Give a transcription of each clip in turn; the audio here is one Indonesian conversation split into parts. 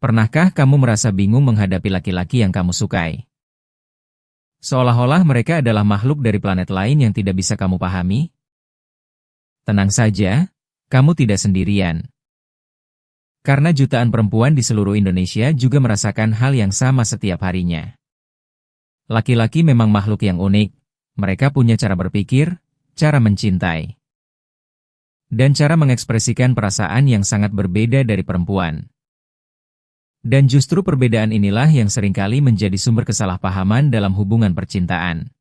Pernahkah kamu merasa bingung menghadapi laki-laki yang kamu sukai? Seolah-olah mereka adalah makhluk dari planet lain yang tidak bisa kamu pahami? Tenang saja, kamu tidak sendirian. Karena jutaan perempuan di seluruh Indonesia juga merasakan hal yang sama setiap harinya. Laki-laki memang makhluk yang unik, mereka punya cara berpikir, cara mencintai, dan cara mengekspresikan perasaan yang sangat berbeda dari perempuan. Dan justru perbedaan inilah yang seringkali menjadi sumber kesalahpahaman dalam hubungan percintaan.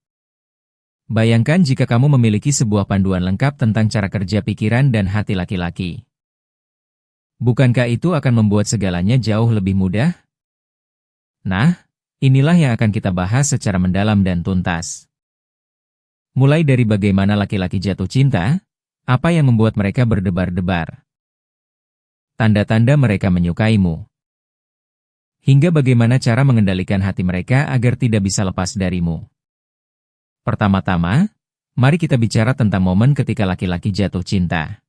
Bayangkan jika kamu memiliki sebuah panduan lengkap tentang cara kerja pikiran dan hati laki-laki. Bukankah itu akan membuat segalanya jauh lebih mudah? Nah, inilah yang akan kita bahas secara mendalam dan tuntas. Mulai dari bagaimana laki-laki jatuh cinta, apa yang membuat mereka berdebar-debar, tanda-tanda mereka menyukaimu, hingga bagaimana cara mengendalikan hati mereka agar tidak bisa lepas darimu. Pertama-tama, mari kita bicara tentang momen ketika laki-laki jatuh cinta.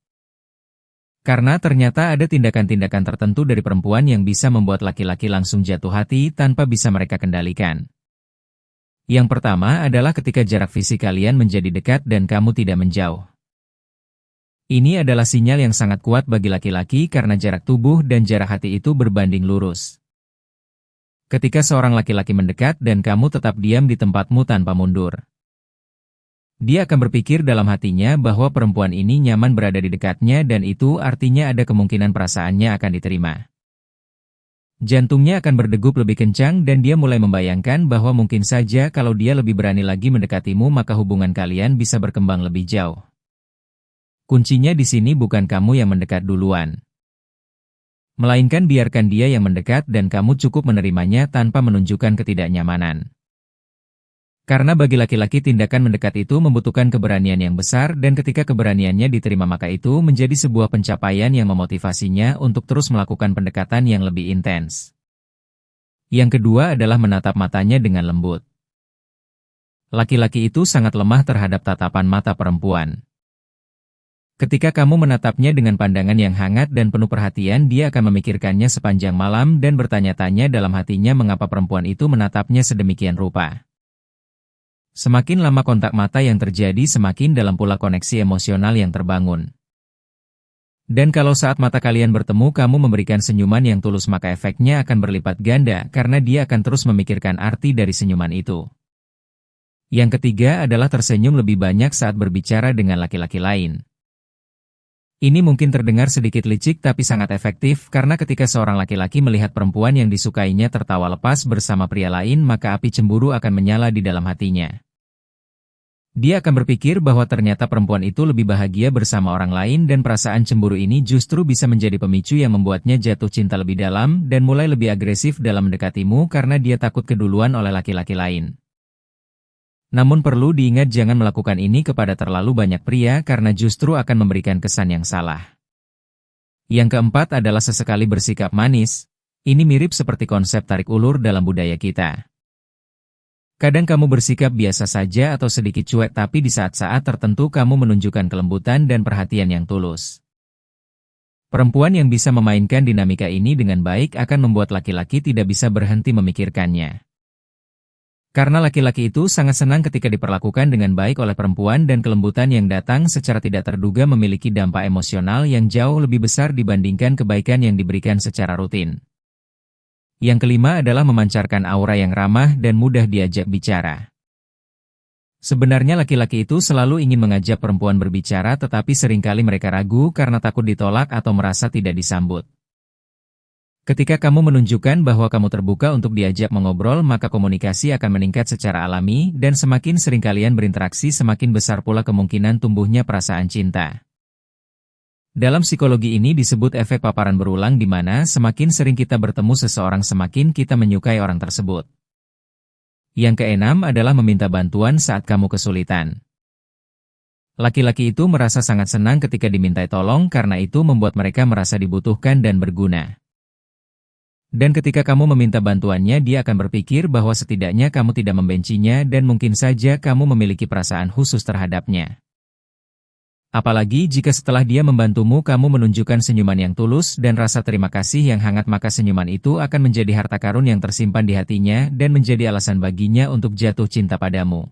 Karena ternyata ada tindakan-tindakan tertentu dari perempuan yang bisa membuat laki-laki langsung jatuh hati tanpa bisa mereka kendalikan. Yang pertama adalah ketika jarak fisik kalian menjadi dekat dan kamu tidak menjauh. Ini adalah sinyal yang sangat kuat bagi laki-laki karena jarak tubuh dan jarak hati itu berbanding lurus. Ketika seorang laki-laki mendekat dan kamu tetap diam di tempatmu tanpa mundur, dia akan berpikir dalam hatinya bahwa perempuan ini nyaman berada di dekatnya dan itu artinya ada kemungkinan perasaannya akan diterima. Jantungnya akan berdegup lebih kencang dan dia mulai membayangkan bahwa mungkin saja kalau dia lebih berani lagi mendekatimu maka hubungan kalian bisa berkembang lebih jauh. Kuncinya di sini bukan kamu yang mendekat duluan, melainkan biarkan dia yang mendekat dan kamu cukup menerimanya tanpa menunjukkan ketidaknyamanan. Karena bagi laki-laki tindakan mendekat itu membutuhkan keberanian yang besar dan ketika keberaniannya diterima maka itu menjadi sebuah pencapaian yang memotivasinya untuk terus melakukan pendekatan yang lebih intens. Yang kedua adalah menatap matanya dengan lembut. Laki-laki itu sangat lemah terhadap tatapan mata perempuan. Ketika kamu menatapnya dengan pandangan yang hangat dan penuh perhatian, dia akan memikirkannya sepanjang malam dan bertanya-tanya dalam hatinya mengapa perempuan itu menatapnya sedemikian rupa. Semakin lama kontak mata yang terjadi, semakin dalam pula koneksi emosional yang terbangun. Dan kalau saat mata kalian bertemu kamu memberikan senyuman yang tulus maka efeknya akan berlipat ganda karena dia akan terus memikirkan arti dari senyuman itu. Yang ketiga adalah tersenyum lebih banyak saat berbicara dengan laki-laki lain. Ini mungkin terdengar sedikit licik tapi sangat efektif karena ketika seorang laki-laki melihat perempuan yang disukainya tertawa lepas bersama pria lain maka api cemburu akan menyala di dalam hatinya. Dia akan berpikir bahwa ternyata perempuan itu lebih bahagia bersama orang lain dan perasaan cemburu ini justru bisa menjadi pemicu yang membuatnya jatuh cinta lebih dalam dan mulai lebih agresif dalam mendekatimu karena dia takut keduluan oleh laki-laki lain. Namun perlu diingat jangan melakukan ini kepada terlalu banyak pria karena justru akan memberikan kesan yang salah. Yang keempat adalah sesekali bersikap manis. Ini mirip seperti konsep tarik ulur dalam budaya kita. Kadang kamu bersikap biasa saja atau sedikit cuek tapi di saat-saat tertentu kamu menunjukkan kelembutan dan perhatian yang tulus. Perempuan yang bisa memainkan dinamika ini dengan baik akan membuat laki-laki tidak bisa berhenti memikirkannya. Karena laki-laki itu sangat senang ketika diperlakukan dengan baik oleh perempuan dan kelembutan yang datang secara tidak terduga memiliki dampak emosional yang jauh lebih besar dibandingkan kebaikan yang diberikan secara rutin. Yang kelima adalah memancarkan aura yang ramah dan mudah diajak bicara. Sebenarnya laki-laki itu selalu ingin mengajak perempuan berbicara tetapi seringkali mereka ragu karena takut ditolak atau merasa tidak disambut. Ketika kamu menunjukkan bahwa kamu terbuka untuk diajak mengobrol maka komunikasi akan meningkat secara alami dan semakin sering kalian berinteraksi semakin besar pula kemungkinan tumbuhnya perasaan cinta. Dalam psikologi ini disebut efek paparan berulang di mana semakin sering kita bertemu seseorang semakin kita menyukai orang tersebut. Yang keenam adalah meminta bantuan saat kamu kesulitan. Laki-laki itu merasa sangat senang ketika dimintai tolong karena itu membuat mereka merasa dibutuhkan dan berguna. Dan ketika kamu meminta bantuannya dia akan berpikir bahwa setidaknya kamu tidak membencinya dan mungkin saja kamu memiliki perasaan khusus terhadapnya. Apalagi jika setelah dia membantumu kamu menunjukkan senyuman yang tulus dan rasa terima kasih yang hangat, maka senyuman itu akan menjadi harta karun yang tersimpan di hatinya dan menjadi alasan baginya untuk jatuh cinta padamu.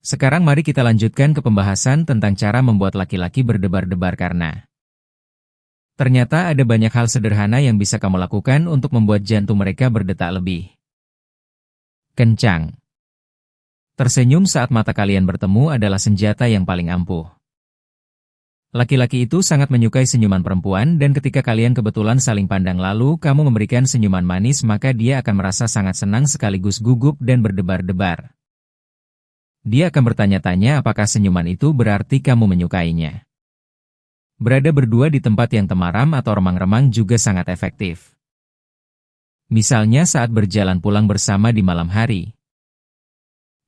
Sekarang mari kita lanjutkan ke pembahasan tentang cara membuat laki-laki berdebar-debar karena ternyata ada banyak hal sederhana yang bisa kamu lakukan untuk membuat jantung mereka berdetak lebih kencang. Tersenyum saat mata kalian bertemu adalah senjata yang paling ampuh. Laki-laki itu sangat menyukai senyuman perempuan dan ketika kalian kebetulan saling pandang lalu kamu memberikan senyuman manis maka dia akan merasa sangat senang sekaligus gugup dan berdebar-debar. Dia akan bertanya-tanya apakah senyuman itu berarti kamu menyukainya. Berada berdua di tempat yang temaram atau remang-remang juga sangat efektif. Misalnya saat berjalan pulang bersama di malam hari.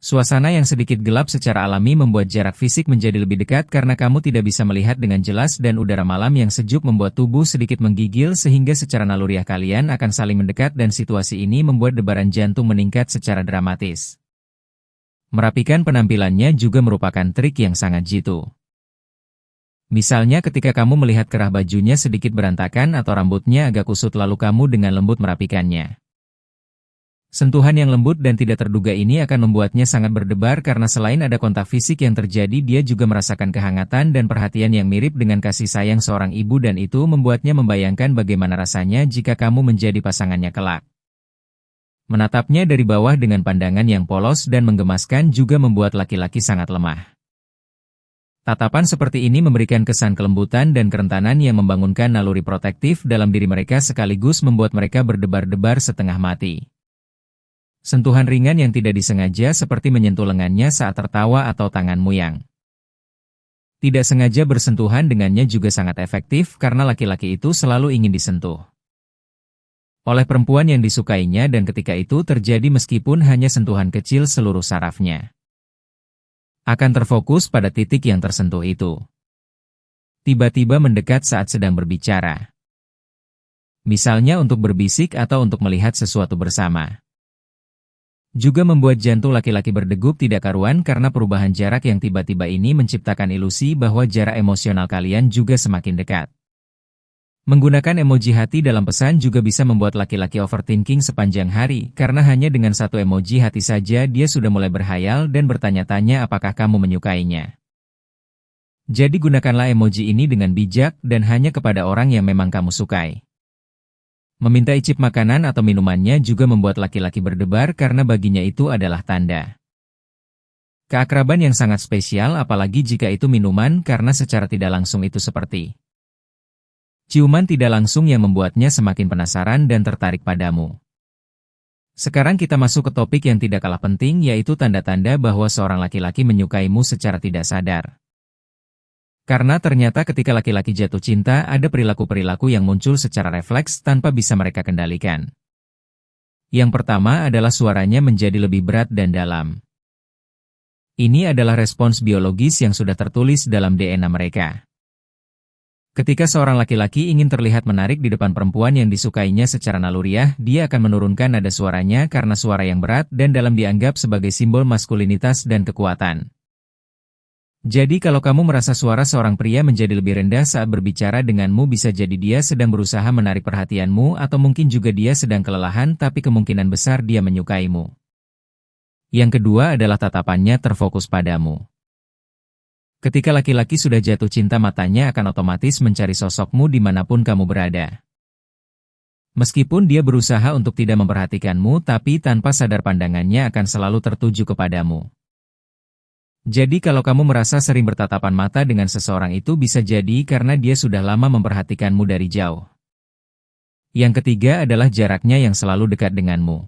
Suasana yang sedikit gelap secara alami membuat jarak fisik menjadi lebih dekat karena kamu tidak bisa melihat dengan jelas dan udara malam yang sejuk membuat tubuh sedikit menggigil sehingga secara naluriah kalian akan saling mendekat dan situasi ini membuat debaran jantung meningkat secara dramatis. Merapikan penampilannya juga merupakan trik yang sangat jitu. Misalnya ketika kamu melihat kerah bajunya sedikit berantakan atau rambutnya agak kusut lalu kamu dengan lembut merapikannya. Sentuhan yang lembut dan tidak terduga ini akan membuatnya sangat berdebar karena selain ada kontak fisik yang terjadi dia juga merasakan kehangatan dan perhatian yang mirip dengan kasih sayang seorang ibu dan itu membuatnya membayangkan bagaimana rasanya jika kamu menjadi pasangannya kelak. Menatapnya dari bawah dengan pandangan yang polos dan menggemaskan juga membuat laki-laki sangat lemah. Tatapan seperti ini memberikan kesan kelembutan dan kerentanan yang membangunkan naluri protektif dalam diri mereka sekaligus membuat mereka berdebar-debar setengah mati. Sentuhan ringan yang tidak disengaja seperti menyentuh lengannya saat tertawa atau tanganmu yang tidak sengaja bersentuhan dengannya juga sangat efektif karena laki-laki itu selalu ingin disentuh oleh perempuan yang disukainya dan ketika itu terjadi meskipun hanya sentuhan kecil seluruh sarafnya akan terfokus pada titik yang tersentuh itu. Tiba-tiba mendekat saat sedang berbicara. Misalnya untuk berbisik atau untuk melihat sesuatu bersama. Juga membuat jantung laki-laki berdegup tidak karuan karena perubahan jarak yang tiba-tiba ini menciptakan ilusi bahwa jarak emosional kalian juga semakin dekat. Menggunakan emoji hati dalam pesan juga bisa membuat laki-laki overthinking sepanjang hari karena hanya dengan satu emoji hati saja dia sudah mulai berhayal dan bertanya-tanya apakah kamu menyukainya. Jadi gunakanlah emoji ini dengan bijak dan hanya kepada orang yang memang kamu sukai. Meminta icip makanan atau minumannya juga membuat laki-laki berdebar karena baginya itu adalah tanda keakraban yang sangat spesial apalagi jika itu minuman karena secara tidak langsung itu seperti ciuman tidak langsung yang membuatnya semakin penasaran dan tertarik padamu. Sekarang kita masuk ke topik yang tidak kalah penting yaitu tanda-tanda bahwa seorang laki-laki menyukaimu secara tidak sadar. Karena ternyata ketika laki-laki jatuh cinta ada perilaku-perilaku yang muncul secara refleks tanpa bisa mereka kendalikan. Yang pertama adalah suaranya menjadi lebih berat dan dalam. Ini adalah respons biologis yang sudah tertulis dalam DNA mereka. Ketika seorang laki-laki ingin terlihat menarik di depan perempuan yang disukainya secara naluriah, dia akan menurunkan nada suaranya karena suara yang berat dan dalam dianggap sebagai simbol maskulinitas dan kekuatan. Jadi kalau kamu merasa suara seorang pria menjadi lebih rendah saat berbicara denganmu bisa jadi dia sedang berusaha menarik perhatianmu atau mungkin juga dia sedang kelelahan tapi kemungkinan besar dia menyukaimu. Yang kedua adalah tatapannya terfokus padamu. Ketika laki-laki sudah jatuh cinta matanya akan otomatis mencari sosokmu dimanapun kamu berada. Meskipun dia berusaha untuk tidak memperhatikanmu tapi tanpa sadar pandangannya akan selalu tertuju kepadamu. Jadi kalau kamu merasa sering bertatapan mata dengan seseorang itu bisa jadi karena dia sudah lama memperhatikanmu dari jauh. Yang ketiga adalah jaraknya yang selalu dekat denganmu.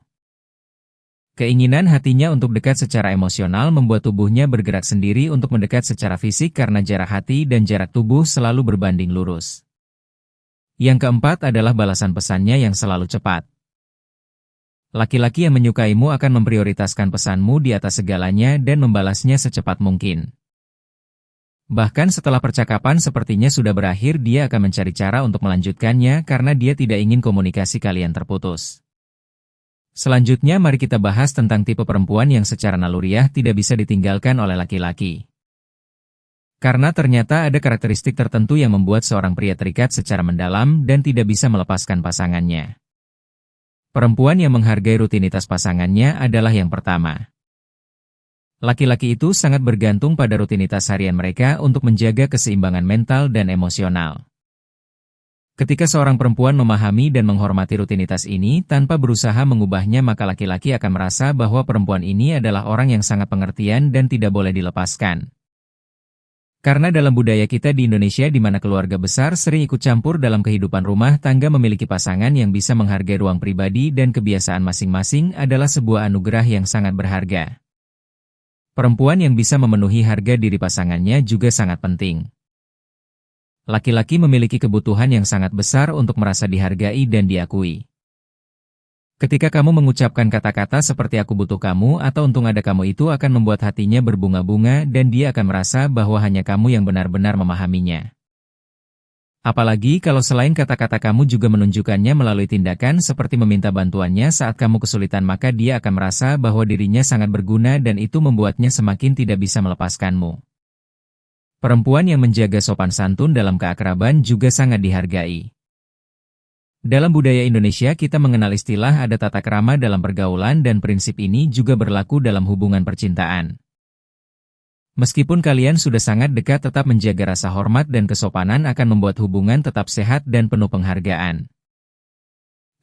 Keinginan hatinya untuk dekat secara emosional membuat tubuhnya bergerak sendiri untuk mendekat secara fisik karena jarak hati dan jarak tubuh selalu berbanding lurus. Yang keempat adalah balasan pesannya yang selalu cepat. Laki-laki yang menyukaimu akan memprioritaskan pesanmu di atas segalanya dan membalasnya secepat mungkin. Bahkan setelah percakapan sepertinya sudah berakhir dia akan mencari cara untuk melanjutkannya karena dia tidak ingin komunikasi kalian terputus. Selanjutnya mari kita bahas tentang tipe perempuan yang secara naluriah tidak bisa ditinggalkan oleh laki-laki. Karena ternyata ada karakteristik tertentu yang membuat seorang pria terikat secara mendalam dan tidak bisa melepaskan pasangannya. Perempuan yang menghargai rutinitas pasangannya adalah yang pertama. Laki-laki itu sangat bergantung pada rutinitas harian mereka untuk menjaga keseimbangan mental dan emosional. Ketika seorang perempuan memahami dan menghormati rutinitas ini tanpa berusaha mengubahnya, maka laki-laki akan merasa bahwa perempuan ini adalah orang yang sangat pengertian dan tidak boleh dilepaskan. Karena dalam budaya kita di Indonesia di mana keluarga besar sering ikut campur dalam kehidupan rumah tangga, memiliki pasangan yang bisa menghargai ruang pribadi dan kebiasaan masing-masing adalah sebuah anugerah yang sangat berharga. Perempuan yang bisa memenuhi harga diri pasangannya juga sangat penting. Laki-laki memiliki kebutuhan yang sangat besar untuk merasa dihargai dan diakui. Ketika kamu mengucapkan kata-kata seperti "aku butuh kamu" atau "untung ada kamu", itu akan membuat hatinya berbunga-bunga dan dia akan merasa bahwa hanya kamu yang benar-benar memahaminya. Apalagi kalau selain kata-kata kamu juga menunjukkannya melalui tindakan seperti meminta bantuannya saat kamu kesulitan, maka dia akan merasa bahwa dirinya sangat berguna dan itu membuatnya semakin tidak bisa melepaskanmu. Perempuan yang menjaga sopan santun dalam keakraban juga sangat dihargai. Dalam budaya Indonesia kita mengenal istilah ada tata krama dalam pergaulan dan prinsip ini juga berlaku dalam hubungan percintaan. Meskipun kalian sudah sangat dekat, tetap menjaga rasa hormat dan kesopanan akan membuat hubungan tetap sehat dan penuh penghargaan.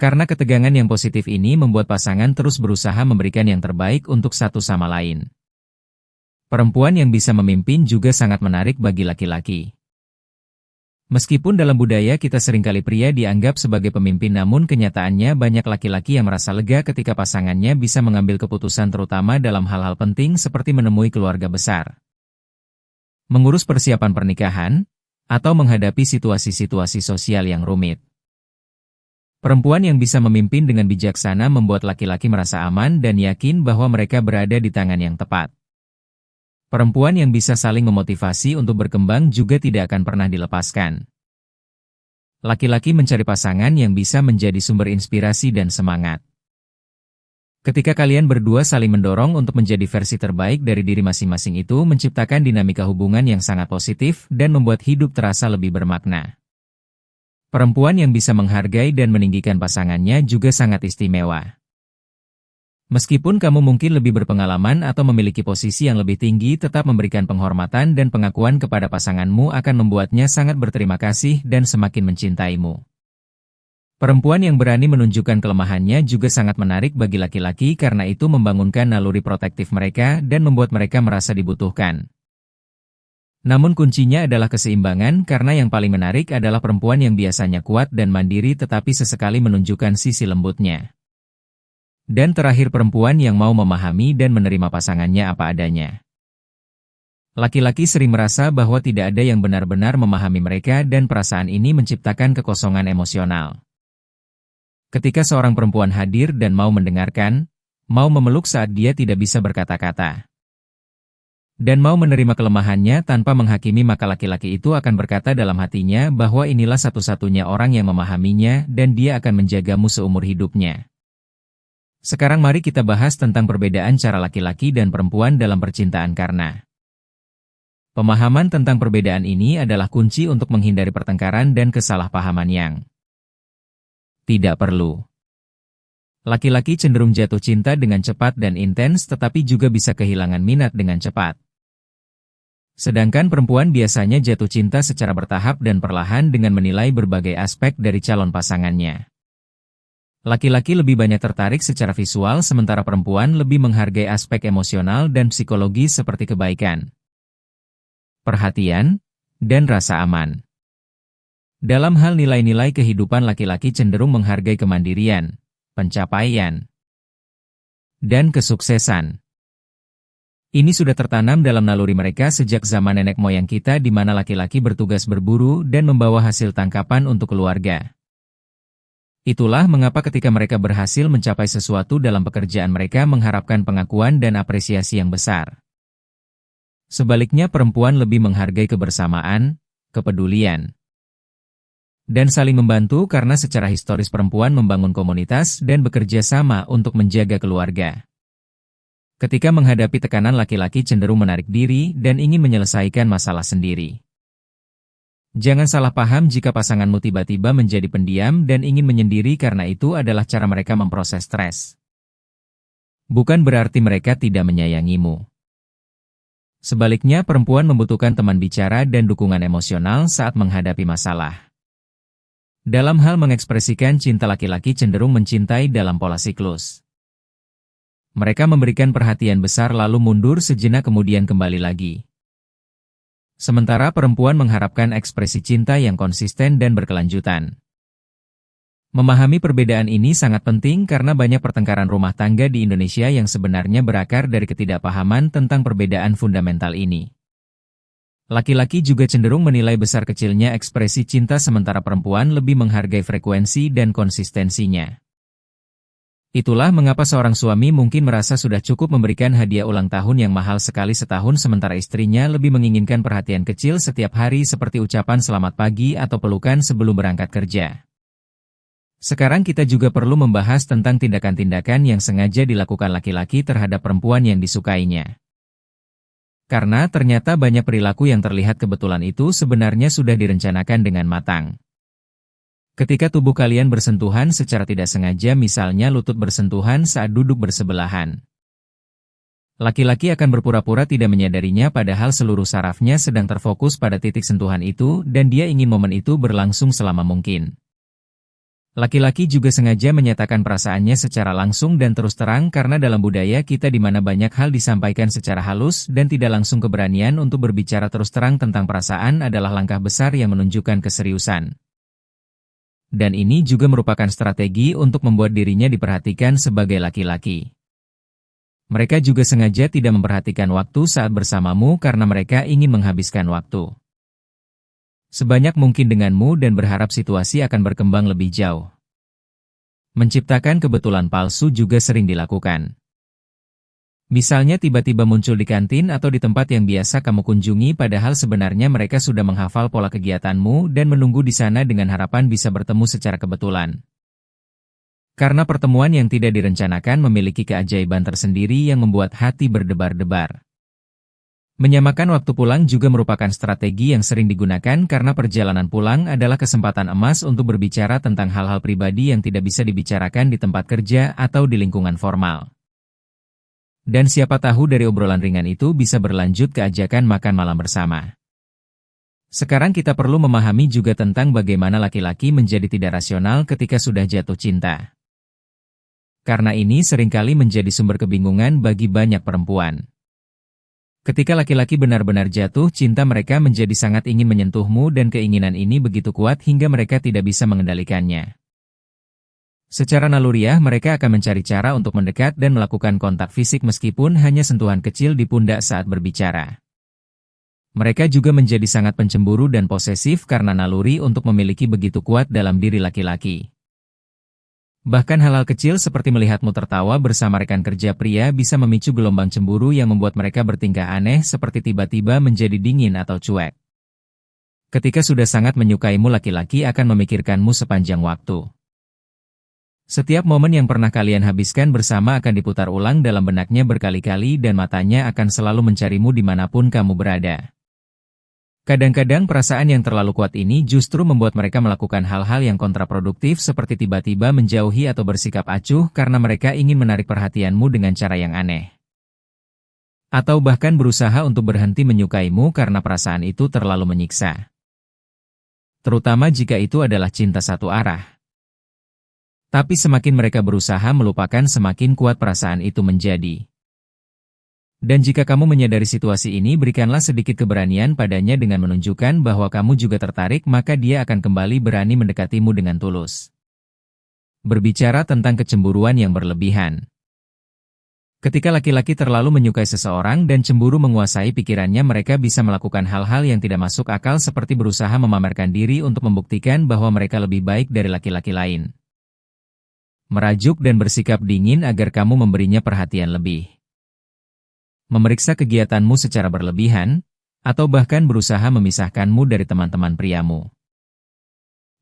Karena ketegangan yang positif ini membuat pasangan terus berusaha memberikan yang terbaik untuk satu sama lain. Perempuan yang bisa memimpin juga sangat menarik bagi laki-laki. Meskipun dalam budaya kita seringkali pria dianggap sebagai pemimpin, namun kenyataannya banyak laki-laki yang merasa lega ketika pasangannya bisa mengambil keputusan terutama dalam hal-hal penting seperti menemui keluarga besar, mengurus persiapan pernikahan, atau menghadapi situasi-situasi sosial yang rumit. Perempuan yang bisa memimpin dengan bijaksana membuat laki-laki merasa aman dan yakin bahwa mereka berada di tangan yang tepat. Perempuan yang bisa saling memotivasi untuk berkembang juga tidak akan pernah dilepaskan. Laki-laki mencari pasangan yang bisa menjadi sumber inspirasi dan semangat. Ketika kalian berdua saling mendorong untuk menjadi versi terbaik dari diri masing-masing, itu menciptakan dinamika hubungan yang sangat positif dan membuat hidup terasa lebih bermakna. Perempuan yang bisa menghargai dan meninggikan pasangannya juga sangat istimewa. Meskipun kamu mungkin lebih berpengalaman atau memiliki posisi yang lebih tinggi, tetap memberikan penghormatan dan pengakuan kepada pasanganmu akan membuatnya sangat berterima kasih dan semakin mencintaimu. Perempuan yang berani menunjukkan kelemahannya juga sangat menarik bagi laki-laki karena itu membangunkan naluri protektif mereka dan membuat mereka merasa dibutuhkan. Namun kuncinya adalah keseimbangan, karena yang paling menarik adalah perempuan yang biasanya kuat dan mandiri tetapi sesekali menunjukkan sisi lembutnya. Dan terakhir, perempuan yang mau memahami dan menerima pasangannya apa adanya. Laki-laki sering merasa bahwa tidak ada yang benar-benar memahami mereka dan perasaan ini menciptakan kekosongan emosional. Ketika seorang perempuan hadir dan mau mendengarkan, mau memeluk saat dia tidak bisa berkata-kata, dan mau menerima kelemahannya tanpa menghakimi, maka laki-laki itu akan berkata dalam hatinya bahwa inilah satu-satunya orang yang memahaminya dan dia akan menjagamu seumur hidupnya. Sekarang mari kita bahas tentang perbedaan cara laki-laki dan perempuan dalam percintaan, karena pemahaman tentang perbedaan ini adalah kunci untuk menghindari pertengkaran dan kesalahpahaman yang tidak perlu. Laki-laki cenderung jatuh cinta dengan cepat dan intens tetapi juga bisa kehilangan minat dengan cepat. Sedangkan perempuan biasanya jatuh cinta secara bertahap dan perlahan dengan menilai berbagai aspek dari calon pasangannya. Laki-laki lebih banyak tertarik secara visual, sementara perempuan lebih menghargai aspek emosional dan psikologis seperti kebaikan, perhatian, dan rasa aman. Dalam hal nilai-nilai kehidupan, laki-laki cenderung menghargai kemandirian, pencapaian, dan kesuksesan. Ini sudah tertanam dalam naluri mereka sejak zaman nenek moyang kita, di mana laki-laki bertugas berburu dan membawa hasil tangkapan untuk keluarga. Itulah mengapa ketika mereka berhasil mencapai sesuatu dalam pekerjaan, mereka mengharapkan pengakuan dan apresiasi yang besar. Sebaliknya, perempuan lebih menghargai kebersamaan, kepedulian, dan saling membantu karena secara historis perempuan membangun komunitas dan bekerja sama untuk menjaga keluarga. Ketika menghadapi tekanan, laki-laki cenderung menarik diri dan ingin menyelesaikan masalah sendiri. Jangan salah paham jika pasanganmu tiba-tiba menjadi pendiam dan ingin menyendiri karena itu adalah cara mereka memproses stres. Bukan berarti mereka tidak menyayangimu. Sebaliknya, perempuan membutuhkan teman bicara dan dukungan emosional saat menghadapi masalah. Dalam hal mengekspresikan cinta, laki-laki cenderung mencintai dalam pola siklus. Mereka memberikan perhatian besar lalu mundur sejenak kemudian kembali lagi. Sementara perempuan mengharapkan ekspresi cinta yang konsisten dan berkelanjutan. Memahami perbedaan ini sangat penting karena banyak pertengkaran rumah tangga di Indonesia yang sebenarnya berakar dari ketidakpahaman tentang perbedaan fundamental ini. Laki-laki juga cenderung menilai besar kecilnya ekspresi cinta sementara perempuan lebih menghargai frekuensi dan konsistensinya. Itulah mengapa seorang suami mungkin merasa sudah cukup memberikan hadiah ulang tahun yang mahal sekali setahun sementara istrinya lebih menginginkan perhatian kecil setiap hari seperti ucapan selamat pagi atau pelukan sebelum berangkat kerja. Sekarang kita juga perlu membahas tentang tindakan-tindakan yang sengaja dilakukan laki-laki terhadap perempuan yang disukainya. Karena ternyata banyak perilaku yang terlihat kebetulan itu sebenarnya sudah direncanakan dengan matang. Ketika tubuh kalian bersentuhan secara tidak sengaja, misalnya lutut bersentuhan saat duduk bersebelahan. Laki-laki akan berpura-pura tidak menyadarinya padahal seluruh sarafnya sedang terfokus pada titik sentuhan itu dan dia ingin momen itu berlangsung selama mungkin. Laki-laki juga sengaja menyatakan perasaannya secara langsung dan terus terang karena dalam budaya kita di mana banyak hal disampaikan secara halus dan tidak langsung, keberanian untuk berbicara terus terang tentang perasaan adalah langkah besar yang menunjukkan keseriusan. Dan ini juga merupakan strategi untuk membuat dirinya diperhatikan sebagai laki-laki. Mereka juga sengaja tidak memperhatikan waktu saat bersamamu karena mereka ingin menghabiskan waktu sebanyak mungkin denganmu dan berharap situasi akan berkembang lebih jauh. Menciptakan kebetulan palsu juga sering dilakukan. Misalnya tiba-tiba muncul di kantin atau di tempat yang biasa kamu kunjungi padahal sebenarnya mereka sudah menghafal pola kegiatanmu dan menunggu di sana dengan harapan bisa bertemu secara kebetulan. Karena pertemuan yang tidak direncanakan memiliki keajaiban tersendiri yang membuat hati berdebar-debar. Menyamakan waktu pulang juga merupakan strategi yang sering digunakan karena perjalanan pulang adalah kesempatan emas untuk berbicara tentang hal-hal pribadi yang tidak bisa dibicarakan di tempat kerja atau di lingkungan formal. Dan siapa tahu dari obrolan ringan itu bisa berlanjut ke ajakan makan malam bersama. Sekarang kita perlu memahami juga tentang bagaimana laki-laki menjadi tidak rasional ketika sudah jatuh cinta. Karena ini seringkali menjadi sumber kebingungan bagi banyak perempuan. Ketika laki-laki benar-benar jatuh cinta, mereka menjadi sangat ingin menyentuhmu dan keinginan ini begitu kuat hingga mereka tidak bisa mengendalikannya. Secara naluriah mereka akan mencari cara untuk mendekat dan melakukan kontak fisik meskipun hanya sentuhan kecil di pundak saat berbicara. Mereka juga menjadi sangat pencemburu dan posesif karena naluri untuk memiliki begitu kuat dalam diri laki-laki. Bahkan hal-hal kecil seperti melihatmu tertawa bersama rekan kerja pria bisa memicu gelombang cemburu yang membuat mereka bertingkah aneh seperti tiba-tiba menjadi dingin atau cuek. Ketika sudah sangat menyukaimu, laki-laki akan memikirkanmu sepanjang waktu. Setiap momen yang pernah kalian habiskan bersama akan diputar ulang dalam benaknya berkali-kali dan matanya akan selalu mencarimu dimanapun kamu berada. Kadang-kadang perasaan yang terlalu kuat ini justru membuat mereka melakukan hal-hal yang kontraproduktif seperti tiba-tiba menjauhi atau bersikap acuh karena mereka ingin menarik perhatianmu dengan cara yang aneh. Atau bahkan berusaha untuk berhenti menyukaimu karena perasaan itu terlalu menyiksa. Terutama jika itu adalah cinta satu arah. Tapi semakin mereka berusaha melupakan, semakin kuat perasaan itu menjadi. Dan jika kamu menyadari situasi ini, berikanlah sedikit keberanian padanya dengan menunjukkan bahwa kamu juga tertarik, maka dia akan kembali berani mendekatimu dengan tulus. Berbicara tentang kecemburuan yang berlebihan. Ketika laki-laki terlalu menyukai seseorang dan cemburu menguasai pikirannya, mereka bisa melakukan hal-hal yang tidak masuk akal seperti berusaha memamerkan diri untuk membuktikan bahwa mereka lebih baik dari laki-laki lain. Merajuk dan bersikap dingin agar kamu memberinya perhatian lebih. Memeriksa kegiatanmu secara berlebihan, atau bahkan berusaha memisahkanmu dari teman-teman priamu.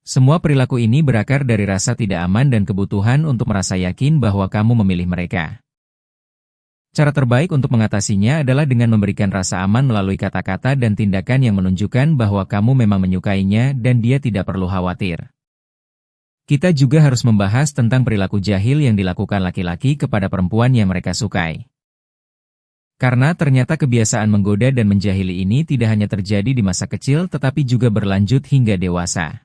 Semua perilaku ini berakar dari rasa tidak aman dan kebutuhan untuk merasa yakin bahwa kamu memilih mereka. Cara terbaik untuk mengatasinya adalah dengan memberikan rasa aman melalui kata-kata dan tindakan yang menunjukkan bahwa kamu memang menyukainya dan dia tidak perlu khawatir. Kita juga harus membahas tentang perilaku jahil yang dilakukan laki-laki kepada perempuan yang mereka sukai. Karena ternyata kebiasaan menggoda dan menjahili ini tidak hanya terjadi di masa kecil tetapi juga berlanjut hingga dewasa.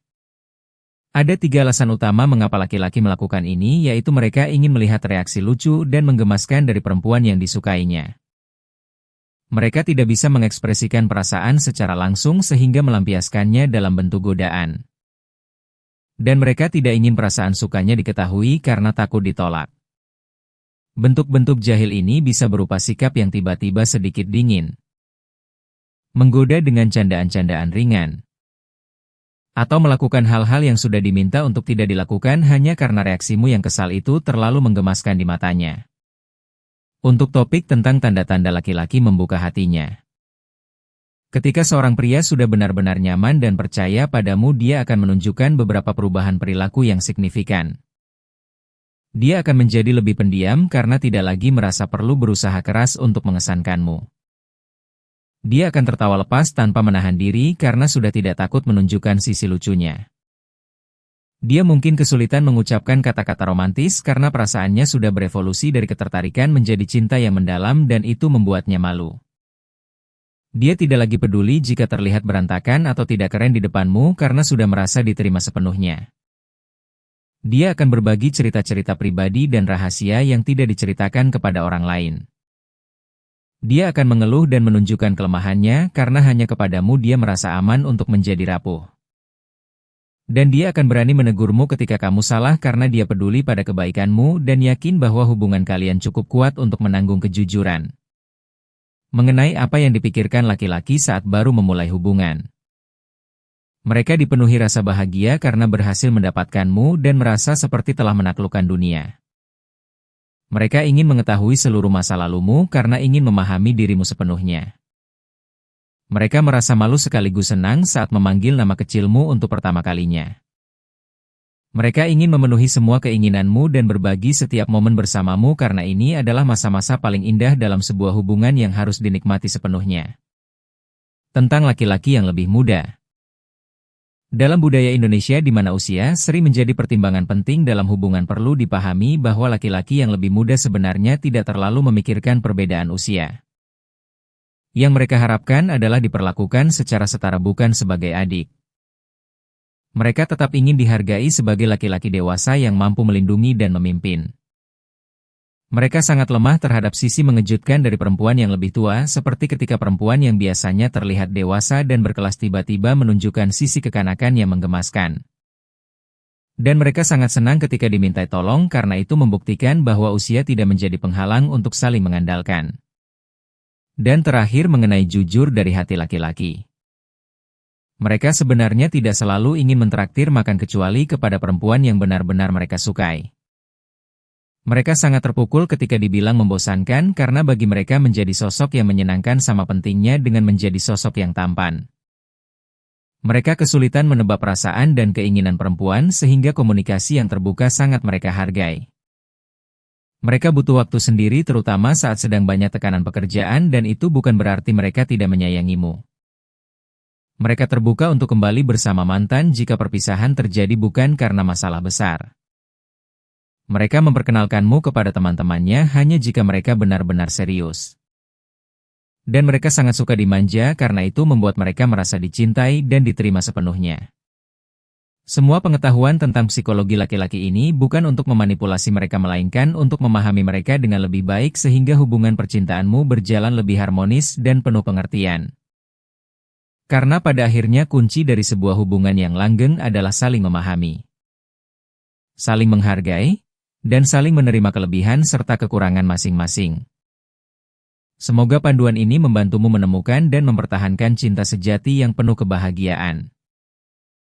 Ada 3 alasan utama mengapa laki-laki melakukan ini, yaitu mereka ingin melihat reaksi lucu dan menggemaskan dari perempuan yang disukainya. Mereka tidak bisa mengekspresikan perasaan secara langsung sehingga melampiaskannya dalam bentuk godaan. Dan mereka tidak ingin perasaan sukanya diketahui karena takut ditolak. Bentuk-bentuk jahil ini bisa berupa sikap yang tiba-tiba sedikit dingin, menggoda dengan candaan-candaan ringan, atau melakukan hal-hal yang sudah diminta untuk tidak dilakukan hanya karena reaksimu yang kesal itu terlalu menggemaskan di matanya. Untuk topik tentang tanda-tanda laki-laki membuka hatinya. Ketika seorang pria sudah benar-benar nyaman dan percaya padamu, dia akan menunjukkan beberapa perubahan perilaku yang signifikan. Dia akan menjadi lebih pendiam karena tidak lagi merasa perlu berusaha keras untuk mengesankanmu. Dia akan tertawa lepas tanpa menahan diri karena sudah tidak takut menunjukkan sisi lucunya. Dia mungkin kesulitan mengucapkan kata-kata romantis karena perasaannya sudah berevolusi dari ketertarikan menjadi cinta yang mendalam dan itu membuatnya malu. Dia tidak lagi peduli jika terlihat berantakan atau tidak keren di depanmu karena sudah merasa diterima sepenuhnya. Dia akan berbagi cerita-cerita pribadi dan rahasia yang tidak diceritakan kepada orang lain. Dia akan mengeluh dan menunjukkan kelemahannya karena hanya kepadamu dia merasa aman untuk menjadi rapuh. Dan dia akan berani menegurmu ketika kamu salah karena dia peduli pada kebaikanmu dan yakin bahwa hubungan kalian cukup kuat untuk menanggung kejujuran mengenai apa yang dipikirkan laki-laki saat baru memulai hubungan. Mereka dipenuhi rasa bahagia karena berhasil mendapatkanmu dan merasa seperti telah menaklukkan dunia. Mereka ingin mengetahui seluruh masa lalumu karena ingin memahami dirimu sepenuhnya. Mereka merasa malu sekaligus senang saat memanggil nama kecilmu untuk pertama kalinya. Mereka ingin memenuhi semua keinginanmu dan berbagi setiap momen bersamamu karena ini adalah masa-masa paling indah dalam sebuah hubungan yang harus dinikmati sepenuhnya. Tentang laki-laki yang lebih muda. Dalam budaya Indonesia di mana usia sering menjadi pertimbangan penting dalam hubungan, perlu dipahami bahwa laki-laki yang lebih muda sebenarnya tidak terlalu memikirkan perbedaan usia. Yang mereka harapkan adalah diperlakukan secara setara, bukan sebagai adik. Mereka tetap ingin dihargai sebagai laki-laki dewasa yang mampu melindungi dan memimpin. Mereka sangat lemah terhadap sisi mengejutkan dari perempuan yang lebih tua, seperti ketika perempuan yang biasanya terlihat dewasa dan berkelas tiba-tiba menunjukkan sisi kekanakan yang menggemaskan. Dan mereka sangat senang ketika dimintai tolong karena itu membuktikan bahwa usia tidak menjadi penghalang untuk saling mengandalkan. Dan terakhir, mengenai jujur dari hati laki-laki. Mereka sebenarnya tidak selalu ingin mentraktir makan kecuali kepada perempuan yang benar-benar mereka sukai. Mereka sangat terpukul ketika dibilang membosankan karena bagi mereka menjadi sosok yang menyenangkan sama pentingnya dengan menjadi sosok yang tampan. Mereka kesulitan menebak perasaan dan keinginan perempuan sehingga komunikasi yang terbuka sangat mereka hargai. Mereka butuh waktu sendiri terutama saat sedang banyak tekanan pekerjaan dan itu bukan berarti mereka tidak menyayangimu. Mereka terbuka untuk kembali bersama mantan jika perpisahan terjadi bukan karena masalah besar. Mereka memperkenalkanmu kepada teman-temannya hanya jika mereka benar-benar serius. Dan mereka sangat suka dimanja karena itu membuat mereka merasa dicintai dan diterima sepenuhnya. Semua pengetahuan tentang psikologi laki-laki ini bukan untuk memanipulasi mereka melainkan untuk memahami mereka dengan lebih baik sehingga hubungan percintaanmu berjalan lebih harmonis dan penuh pengertian. Karena pada akhirnya kunci dari sebuah hubungan yang langgeng adalah saling memahami, saling menghargai, dan saling menerima kelebihan serta kekurangan masing-masing. Semoga panduan ini membantumu menemukan dan mempertahankan cinta sejati yang penuh kebahagiaan.